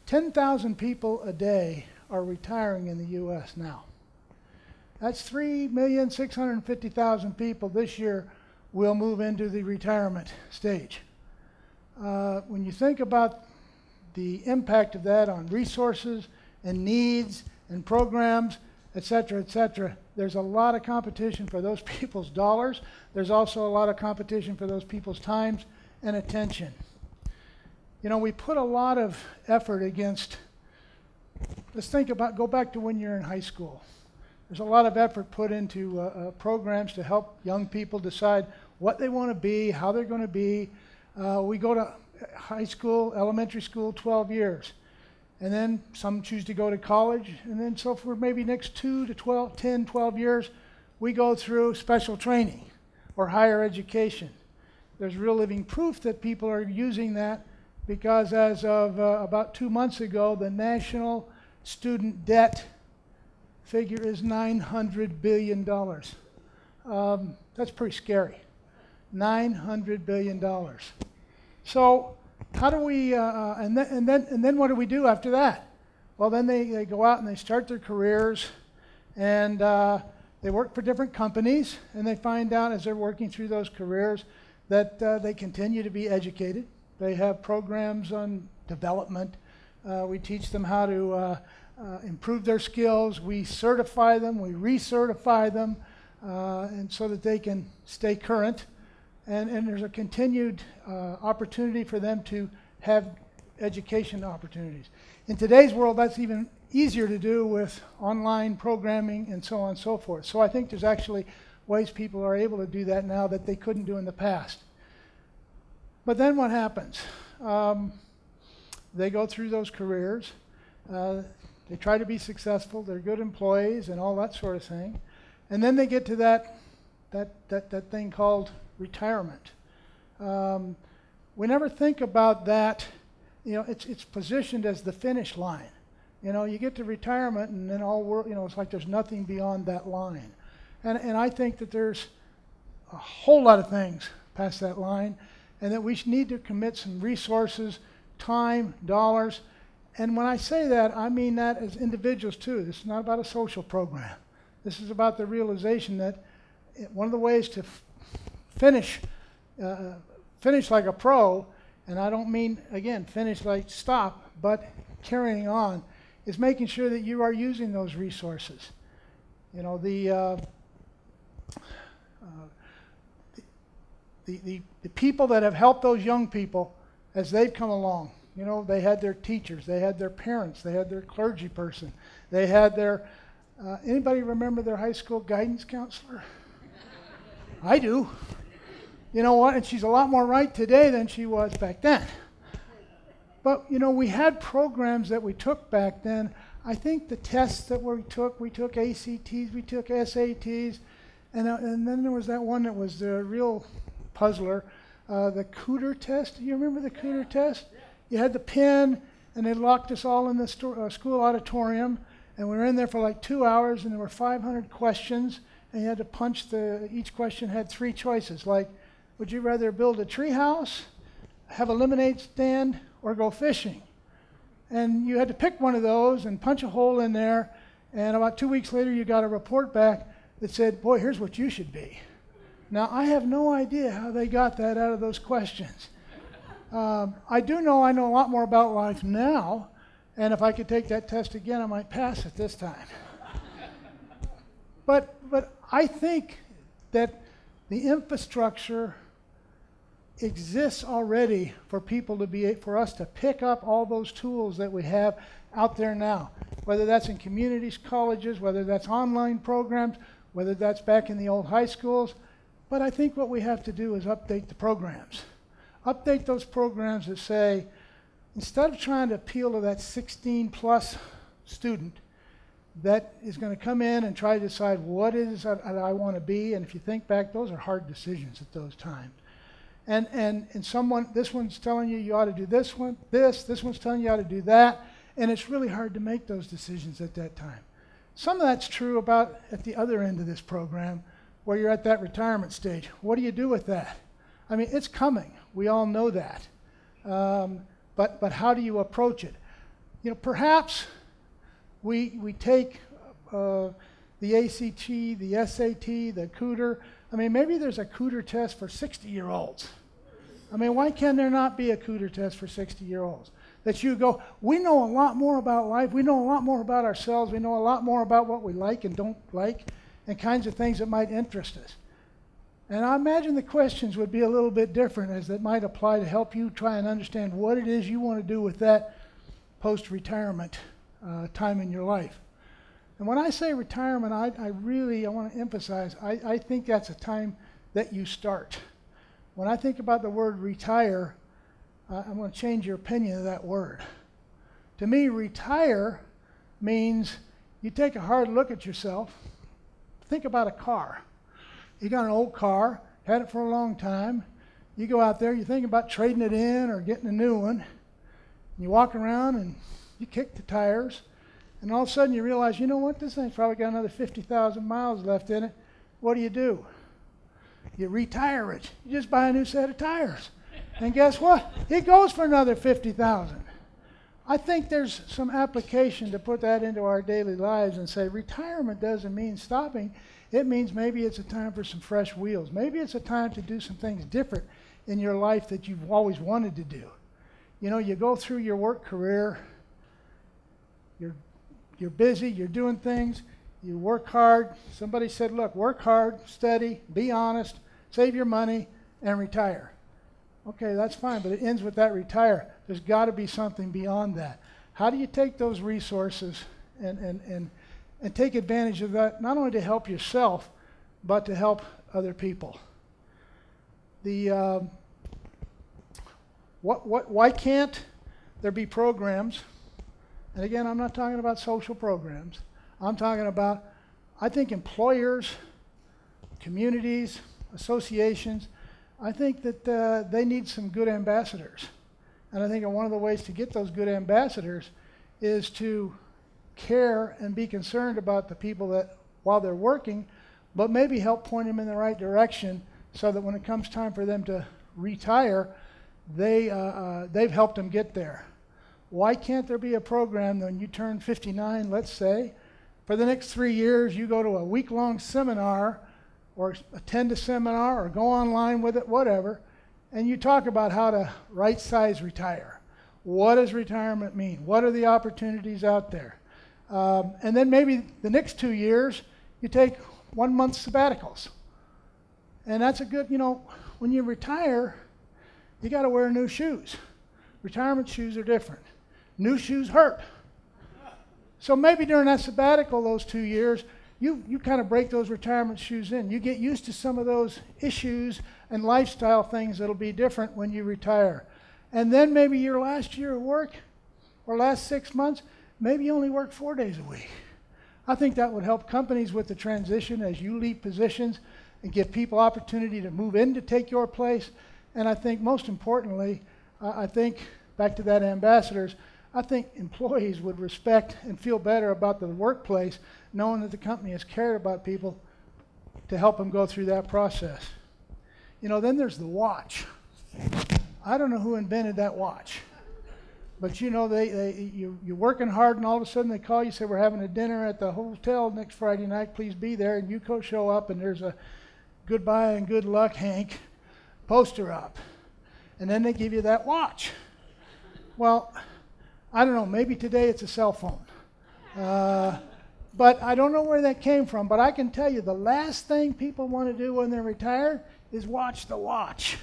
10,000 people a day are retiring in the U.S. now. That's 3,650,000 people this year will move into the retirement stage. When you think about the impact of that on resources and needs and programs, et cetera, there's a lot of competition for those people's dollars. There's also a lot of competition for those people's times and attention. You know, we put a lot of effort against, let's think about, go back to when you're in high school. There's a lot of effort put into programs to help young people decide what they want to be, how they're going to be. We go to high school, elementary school, 12 years. And then some choose to go to college. And then so for maybe next 2 to 12, 10, 12 years, we go through special training or higher education. There's real living proof that people are using that because as of about 2 months ago, the national student debt figure is $900 billion. That's pretty scary. $900 billion. So how do we, and then what do we do after that? Well, then they go out and they start their careers, and they work for different companies, and they find out as they're working through those careers that they continue to be educated. They have programs on development. We teach them how to improve their skills. We certify them, we recertify them, and so that they can stay current. And there's a continued opportunity for them to have education opportunities. In today's world, that's even easier to do with online programming and so on and so forth. So I think there's actually ways people are able to do that now that they couldn't do in the past. But then what happens? They go through those careers. They try to be successful. They're good employees and all that sort of thing. And then they get to that thing called retirement. We never think about that. You know, it's positioned as the finish line. You know, you get to retirement and then all work, you know, it's like there's nothing beyond that line. And I think that there's a whole lot of things past that line, and that we need to commit some resources, time, dollars. And when I say that, I mean that as individuals too. This is not about a social program. This is about the realization that one of the ways to finish like a pro, and I don't mean, again, finish like stop, but carrying on, is making sure that you are using those resources. You know, the people that have helped those young people as they've come along, you know, they had their teachers, they had their parents, they had their clergy person, they had their, anybody remember their high school guidance counselor? I do. You know what? And she's a lot more right today than she was back then. But, you know, we had programs that we took back then. I think the tests that we took ACTs, we took SATs, and then there was that one that was the real puzzler, the Cooter test. Do you remember the Cooter test? You had the pen, and they locked us all in the school auditorium, and we were in there for like 2 hours, and there were 500 questions, and you had to punch each question had 3 choices, like, would you rather build a tree house, have a lemonade stand, or go fishing? And you had to pick one of those and punch a hole in there, and about 2 weeks later you got a report back that said, boy, here's what you should be. Now, I have no idea how they got that out of those questions. I do know I know a lot more about life now, and if I could take that test again, I might pass it this time. But I think that the infrastructure exists already for people to be, for us to pick up all those tools that we have out there now, whether that's in communities, colleges, whether that's online programs, whether that's back in the old high schools. But I think what we have to do is update the programs. Update those programs that say, instead of trying to appeal to that 16-plus student that is going to come in and try to decide what it is that I want to be, and if you think back, those are hard decisions at those times. And someone, this one's telling you ought to do this one, this one's telling you ought to do that, and it's really hard to make those decisions at that time. Some of that's true about at the other end of this program, where you're at that retirement stage. What do you do with that? I mean, it's coming. We all know that. But how do you approach it? Perhaps we take the ACT, the SAT, the Cooter. I mean, maybe there's a Cooter test for 60-year-olds. I mean, why can there not be a Cooter test for 60-year-olds? That you go, we know a lot more about life, we know a lot more about ourselves, we know a lot more about what we like and don't like, and kinds of things that might interest us. And I imagine the questions would be a little bit different as that might apply to help you try and understand what it is you want to do with that post-retirement time in your life. And when I say retirement, I want to emphasize, I think that's a time that you start. When I think about the word retire, I'm going to change your opinion of that word. To me, retire means you take a hard look at yourself. Think about a car. You got an old car, had it for a long time. You go out there, you think about trading it in or getting a new one. You walk around and you kick the tires, and all of a sudden you realize, you know what, this thing's probably got another 50,000 miles left in it. What do? You retire it. You just buy a new set of tires. And guess what? It goes for another 50,000. I think there's some application to put that into our daily lives and say retirement doesn't mean stopping. It means maybe it's a time for some fresh wheels. Maybe it's a time to do some things different in your life that you've always wanted to do. You go through your work career, you're busy, you're doing things, you work hard. Somebody said, look, work hard, study, be honest, save your money, and retire. Okay, that's fine, but it ends with that retire. There's got to be something beyond that. How do you take those resources and take advantage of that, not only to help yourself, but to help other people? Why can't there be programs? And again, I'm not talking about social programs. I'm talking about, I think employers, communities, associations, I think that they need some good ambassadors. And I think one of the ways to get those good ambassadors is to care and be concerned about the people that, while they're working, but maybe help point them in the right direction so that when it comes time for them to retire, they've helped them get there. Why can't there be a program that when you turn 59, let's say, for the next 3 years you go to a week-long seminar or attend a seminar or go online with it, whatever, and you talk about how to right-size retire. What does retirement mean? What are the opportunities out there? And then maybe the next 2 years you take 1 month sabbaticals. And that's a good, when you retire, you got to wear new shoes. Retirement shoes are different. New shoes hurt. So maybe during that sabbatical, those 2 years, you kind of break those retirement shoes in. You get used to some of those issues and lifestyle things that'll be different when you retire. And then maybe your last year of work or last 6 months, maybe you only work 4 days a week. I think that would help companies with the transition as you leave positions and give people opportunity to move in to take your place. And I think most importantly, I think back to that ambassadors, I think employees would respect and feel better about the workplace knowing that the company has cared about people to help them go through that process. Then there's the watch. I don't know who invented that watch. But you're working hard and all of a sudden they call you, say we're having a dinner at the hotel next Friday night, please be there, and you show up and there's a goodbye and good luck Hank poster up. And then they give you that watch. Well, I don't know, maybe today it's a cell phone. But I don't know where that came from, but I can tell you the last thing people want to do when they're retired is watch the watch.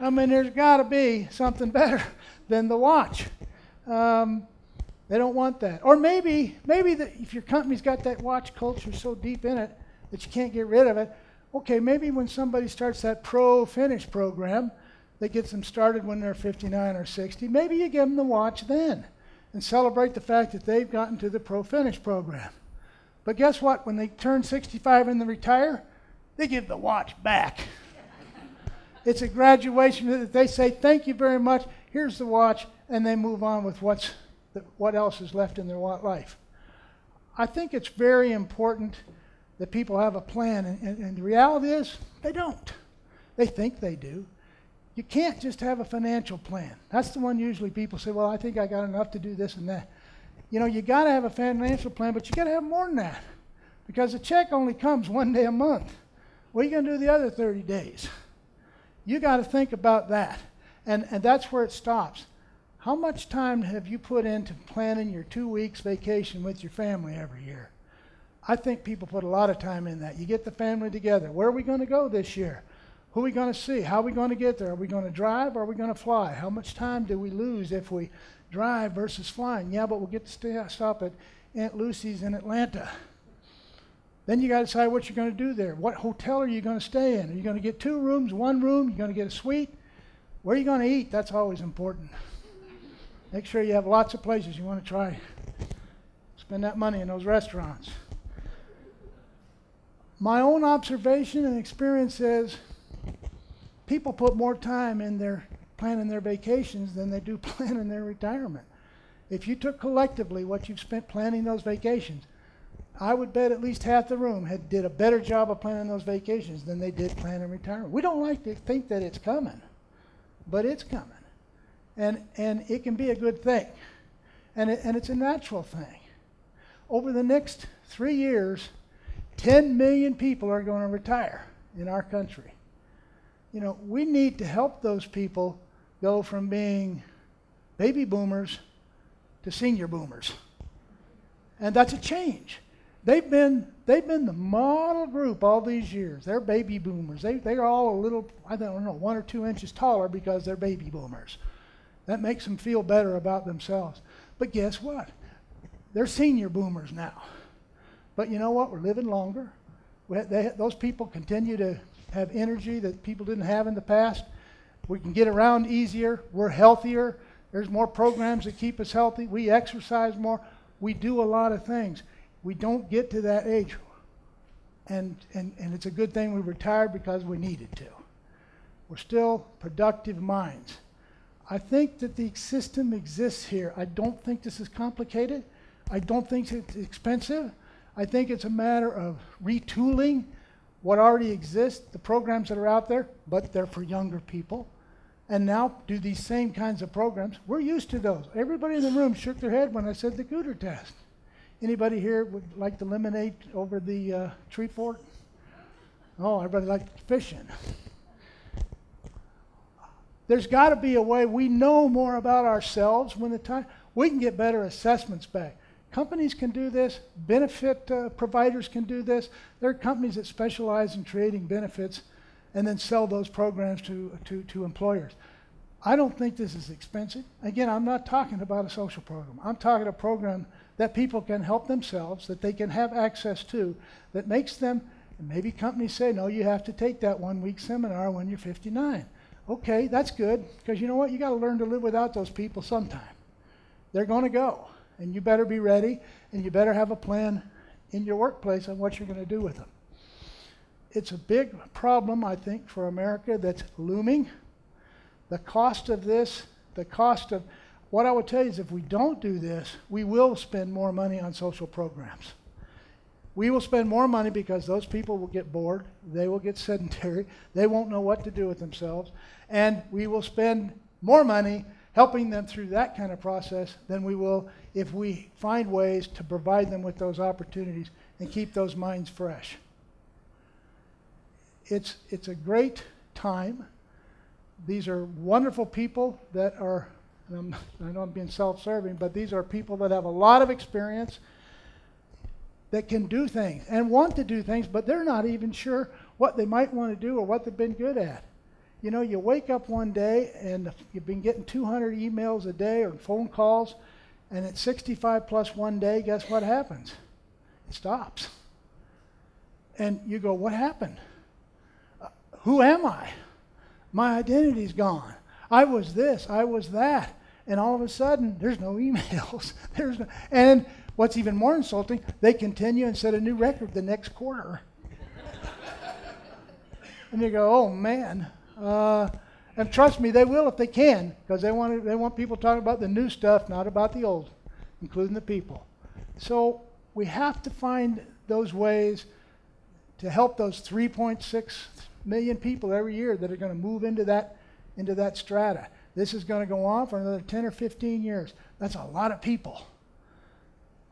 I mean, there's got to be something better than the watch. They don't want that. Or maybe if your company's got that watch culture so deep in it that you can't get rid of it, okay, maybe when somebody starts that ProFinish program that gets them started when they're 59 or 60, maybe you give them the watch then and celebrate the fact that they've gotten to the ProFinish program. But guess what? When they turn 65 and they retire, they give the watch back. It's a graduation that they say, thank you very much, here's the watch, and they move on with what else is left in their life. I think it's very important that people have a plan, and the reality is they don't. They think they do. You can't just have a financial plan. That's the one usually people say, well, I think I got enough to do this and that. You know, you got to have a financial plan, but you got to have more than that, because the check only comes one day a month. What are you going to do the other 30 days? You got to think about that, and that's where it stops. How much time have you put into planning your 2 weeks vacation with your family every year? I think people put a lot of time in that. You get the family together. Where are we going to go this year? Who are we going to see? How are we going to get there? Are we going to drive or are we going to fly? How much time do we lose if we drive versus flying? Yeah, but we'll get to stop at Aunt Lucy's in Atlanta. Then you got to decide what you're going to do there. What hotel are you going to stay in? Are you going to get 2 rooms, 1 room? You're going to get a suite? Where are you going to eat? That's always important. Make sure you have lots of places you want to try. Spend that money in those restaurants. My own observation and experience is people put more time in their planning their vacations than they do planning their retirement. If you took collectively what you've spent planning those vacations, I would bet at least half the room did a better job of planning those vacations than they did planning retirement. We don't like to think that it's coming, but it's coming. And it can be a good thing. And it's a natural thing. Over the next 3 years, 10 million people are going to retire in our country. You know, we need to help those people go from being baby boomers to senior boomers. And that's a change. They've been the model group all these years. They're baby boomers. They're all a little, I don't know, 1 or 2 inches taller because they're baby boomers. That makes them feel better about themselves. But guess what? They're senior boomers now. But you know what? We're living longer. Those people continue to have energy that people didn't have in the past. We can get around easier. We're healthier. There's more programs that keep us healthy. We exercise more. We do a lot of things. We don't get to that age. And it's a good thing we retired because we needed to. We're still productive minds. I think that the system exists here. I don't think this is complicated. I don't think it's expensive. I think it's a matter of retooling what already exists, the programs that are out there, but they're for younger people. And now do these same kinds of programs. We're used to those. Everybody in the room shook their head when I said the Gooder test. Anybody here would like the lemonade over the tree fort? Oh, everybody likes fishing. There's got to be a way we know more about ourselves when the time. We can get better assessments back. Companies can do this. Benefit providers can do this. There are companies that specialize in creating benefits and then sell those programs to employers. I don't think this is expensive. Again, I'm not talking about a social program. I'm talking a program that people can help themselves, that they can have access to, that makes them, and maybe companies say, no, you have to take that 1 week seminar when you're 59. Okay, that's good, because you know what? You got to learn to live without those people sometime. They're going to go, and you better be ready, and you better have a plan in your workplace on what you're going to do with them. It's a big problem, I think, for America that's looming. The cost of this, what I would tell you is if we don't do this, we will spend more money on social programs. We will spend more money because those people will get bored, they will get sedentary, they won't know what to do with themselves, and we will spend more money helping them through that kind of process than we will if we find ways to provide them with those opportunities and keep those minds fresh. It's a great time. These are wonderful people that are, and I know I'm being self-serving, but these are people that have a lot of experience, that can do things and want to do things, but they're not even sure what they might want to do or what they've been good at. You know, you wake up one day and you've been getting 200 emails a day or phone calls, and at 65 plus one day, guess what happens? It stops. And you go, what happened? Who am I? My identity's gone. I was this, I was that. And all of a sudden, there's no emails. And what's even more insulting, they continue and set a new record the next quarter. And you go, oh man. And trust me, they will if they can, because they want people talking about the new stuff, not about the old, including the people. So we have to find those ways to help those 3.6 million people every year that are going to move into that into that strata. This is going to go on for another 10 or 15 years. That's a lot of people.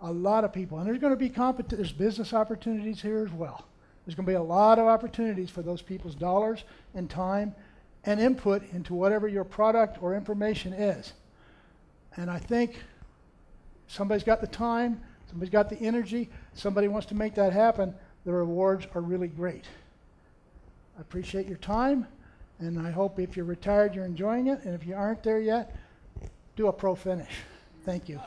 A lot of people. And there's going to be there's business opportunities here as well. There's going to be a lot of opportunities for those people's dollars and time and input into whatever your product or information is. And I think somebody's got the time, somebody's got the energy, somebody wants to make that happen, the rewards are really great. I appreciate your time, and I hope if you're retired, you're enjoying it, and if you aren't there yet, do a ProFinish. Thank you.